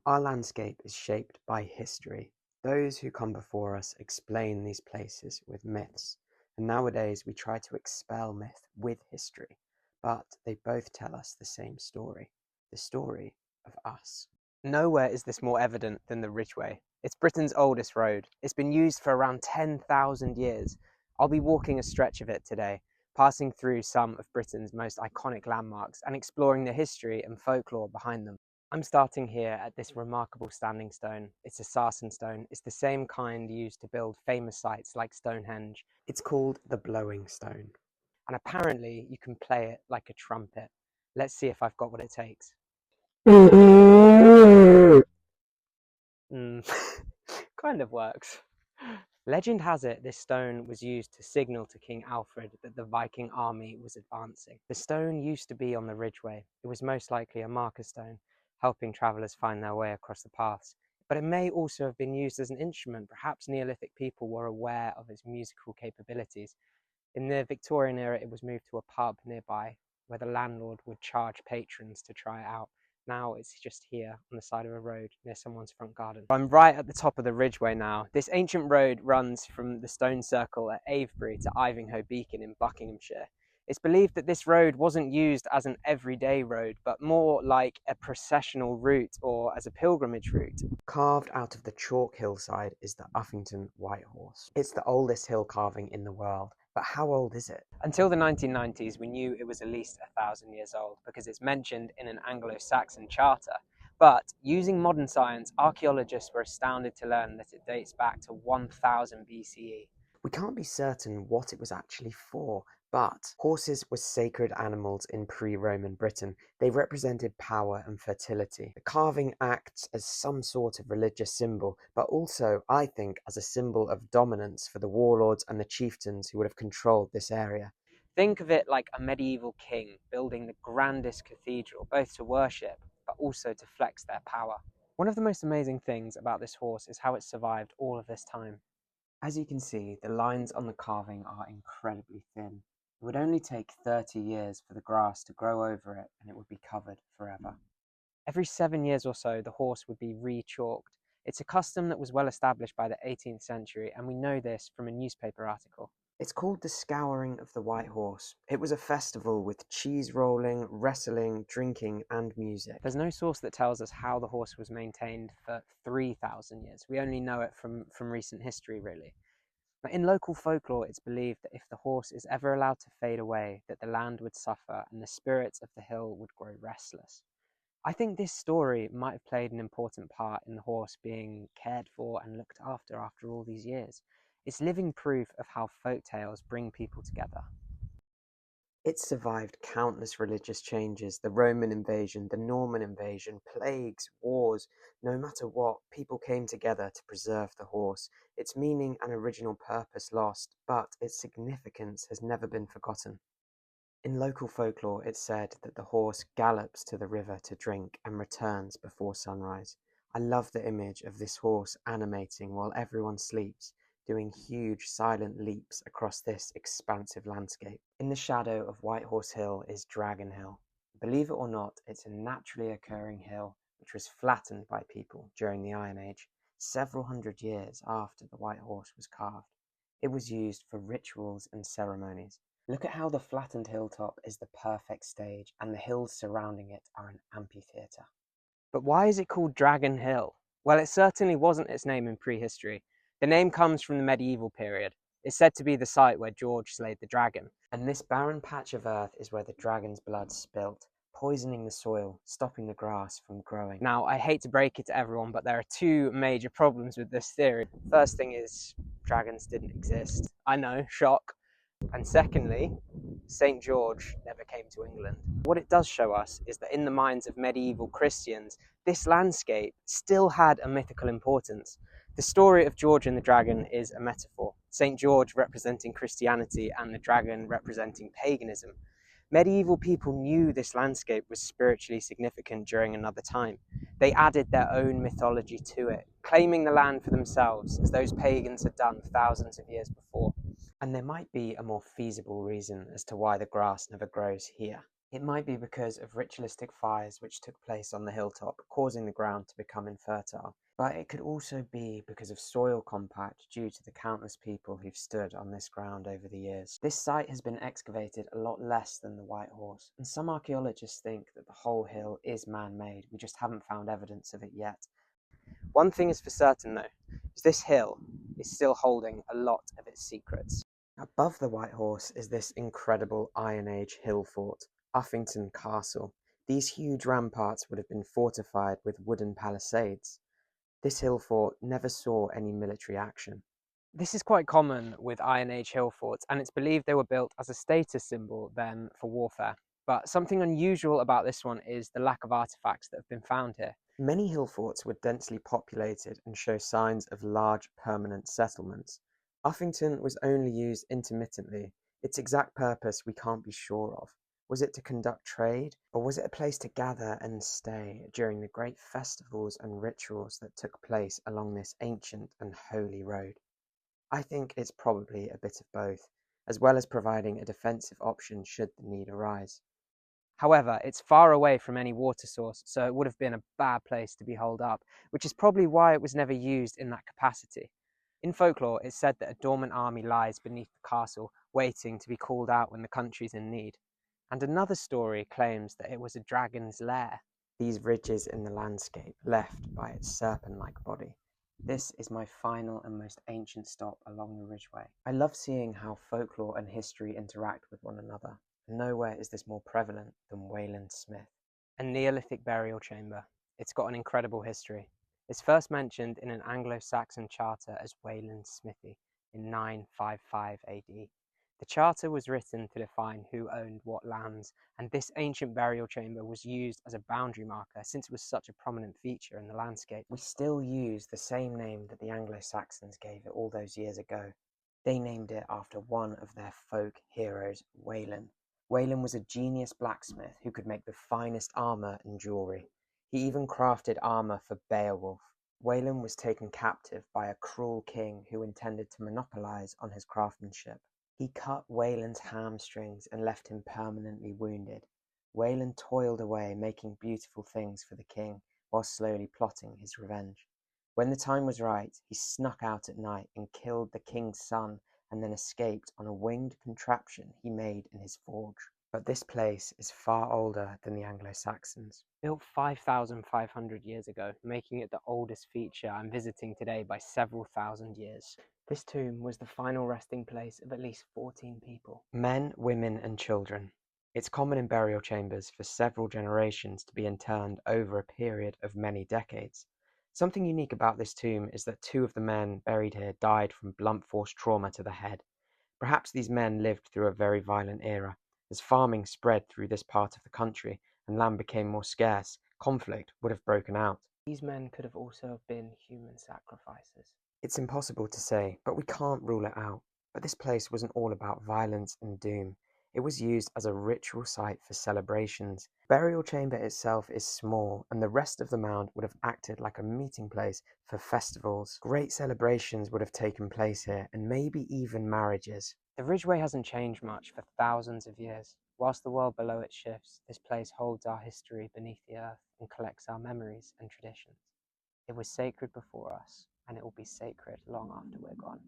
Our landscape is shaped by history. Those who come before us explain these places with myths, and nowadays we try to expel myth with history, but they both tell us the same story, the story of us. Nowhere is this more evident than the Ridgeway. It's Britain's oldest road. It's been used for around 10,000 years. I'll be walking a stretch of it today, passing through some of Britain's most iconic landmarks and exploring the history and folklore behind them. I'm starting here at this remarkable standing stone. It's a sarsen stone. It's the same kind used to build famous sites like Stonehenge. It's called the Blowing Stone. And apparently you can play it like a trumpet. Let's see if I've got what it takes. Kind of works. Legend has it this stone was used to signal to King Alfred that the Viking army was advancing. The stone used to be on the Ridgeway. It was most likely a marker stone, helping travellers find their way across the paths. But it may also have been used as an instrument. Perhaps Neolithic people were aware of its musical capabilities. In the Victorian era, it was moved to a pub nearby where the landlord would charge patrons to try it out. Now it's just here on the side of a road near someone's front garden. I'm right at the top of the Ridgeway now. This ancient road runs from the Stone Circle at Avebury to Ivinghoe Beacon in Buckinghamshire. It's believed that this road wasn't used as an everyday road, but more like a processional route or as a pilgrimage route. Carved out of the chalk hillside is the Uffington White Horse. It's the oldest hill carving in the world. But how old is it? Until the 1990s, we knew it was at least 1,000 years old because it's mentioned in an Anglo-Saxon charter. But using modern science, archaeologists were astounded to learn that it dates back to 1000 BCE. We can't be certain what it was actually for, but horses were sacred animals in pre-Roman Britain. They represented power and fertility. The carving acts as some sort of religious symbol, but also, I think, as a symbol of dominance for the warlords and the chieftains who would have controlled this area. Think of it like a medieval king building the grandest cathedral, both to worship, but also to flex their power. One of the most amazing things about this horse is how it survived all of this time. As you can see, the lines on the carving are incredibly thin. It would only take 30 years for the grass to grow over it and it would be covered forever. Every 7 years or so, the horse would be re-chalked. It's a custom that was well established by the 18th century, and we know this from a newspaper article. It's called the Scouring of the White Horse. It was a festival with cheese rolling, wrestling, drinking, and music. There's no source that tells us how the horse was maintained for 3,000 years. We only know it from recent history, really. But in local folklore, it's believed that if the horse is ever allowed to fade away, that the land would suffer and the spirits of the hill would grow restless. I think this story might have played an important part in the horse being cared for and looked after all these years. It's living proof of how folk tales bring people together. It survived countless religious changes, the Roman invasion, the Norman invasion, plagues, wars. No matter what, people came together to preserve the horse. Its meaning and original purpose lost, but its significance has never been forgotten. In local folklore, it's said that the horse gallops to the river to drink and returns before sunrise. I love the image of this horse animating while everyone sleeps, doing huge silent leaps across this expansive landscape. In the shadow of White Horse Hill is Dragon Hill. Believe it or not, it's a naturally occurring hill which was flattened by people during the Iron Age, several hundred years after the White Horse was carved. It was used for rituals and ceremonies. Look at how the flattened hilltop is the perfect stage and the hills surrounding it are an amphitheatre. But why is it called Dragon Hill? Well, it certainly wasn't its name in prehistory. The name comes from the medieval period. It's said to be the site where George slayed the dragon. And this barren patch of earth is where the dragon's blood spilt, poisoning the soil, stopping the grass from growing. Now, I hate to break it to everyone, but there are two major problems with this theory. First thing is, dragons didn't exist. I know, shock. And secondly, St. George never came to England. What it does show us is that in the minds of medieval Christians, this landscape still had a mythical importance. The story of George and the dragon is a metaphor, St. George representing Christianity and the dragon representing paganism. Medieval people knew this landscape was spiritually significant during another time. They added their own mythology to it, claiming the land for themselves, as those pagans had done thousands of years before. And there might be a more feasible reason as to why the grass never grows here. It might be because of ritualistic fires which took place on the hilltop, causing the ground to become infertile. But it could also be because of soil compact due to the countless people who've stood on this ground over the years. This site has been excavated a lot less than the White Horse, and some archaeologists think that the whole hill is man-made. We just haven't found evidence of it yet. One thing is for certain though, is this hill is still holding a lot of its secrets. Above the White Horse is this incredible Iron Age hill fort, Uffington Castle. These huge ramparts would have been fortified with wooden palisades. This hill fort never saw any military action. This is quite common with Iron Age hill forts, and it's believed they were built as a status symbol then for warfare. But something unusual about this one is the lack of artifacts that have been found here. Many hill forts were densely populated and show signs of large permanent settlements. Uffington was only used intermittently. Its exact purpose we can't be sure of. Was it to conduct trade, or was it a place to gather and stay during the great festivals and rituals that took place along this ancient and holy road? I think it's probably a bit of both, as well as providing a defensive option should the need arise. However, it's far away from any water source, so it would have been a bad place to be holed up, which is probably why it was never used in that capacity. In folklore, it's said that a dormant army lies beneath the castle, waiting to be called out when the country's in need. And another story claims that it was a dragon's lair. These ridges in the landscape left by its serpent-like body. This is my final and most ancient stop along the Ridgeway. I love seeing how folklore and history interact with one another. Nowhere is this more prevalent than Wayland Smith. A Neolithic burial chamber. It's got an incredible history. It's first mentioned in an Anglo-Saxon charter as Wayland's Smithy in 955 AD. The charter was written to define who owned what lands, and this ancient burial chamber was used as a boundary marker since it was such a prominent feature in the landscape. We still use the same name that the Anglo-Saxons gave it all those years ago. They named it after one of their folk heroes, Wayland. Wayland was a genius blacksmith who could make the finest armor and jewelry. He even crafted armor for Beowulf. Wayland was taken captive by a cruel king who intended to monopolize on his craftsmanship. He cut Wayland's hamstrings and left him permanently wounded. Wayland toiled away, making beautiful things for the king, while slowly plotting his revenge. When the time was right, he snuck out at night and killed the king's son, and then escaped on a winged contraption he made in his forge. But this place is far older than the Anglo-Saxons. Built 5,500 years ago, making it the oldest feature I'm visiting today by several thousand years. This tomb was the final resting place of at least 14 people. Men, women and children. It's common in burial chambers for several generations to be interned over a period of many decades. Something unique about this tomb is that 2 of the men buried here died from blunt force trauma to the head. Perhaps these men lived through a very violent era. As farming spread through this part of the country and land became more scarce, conflict would have broken out. These men could have also been human sacrifices. It's impossible to say, but we can't rule it out. But this place wasn't all about violence and doom. It was used as a ritual site for celebrations. The burial chamber itself is small, and the rest of the mound would have acted like a meeting place for festivals. Great celebrations would have taken place here, and maybe even marriages. The Ridgeway hasn't changed much for thousands of years. Whilst the world below it shifts, this place holds our history beneath the earth and collects our memories and traditions. It was sacred before us, and it will be sacred long after we're gone.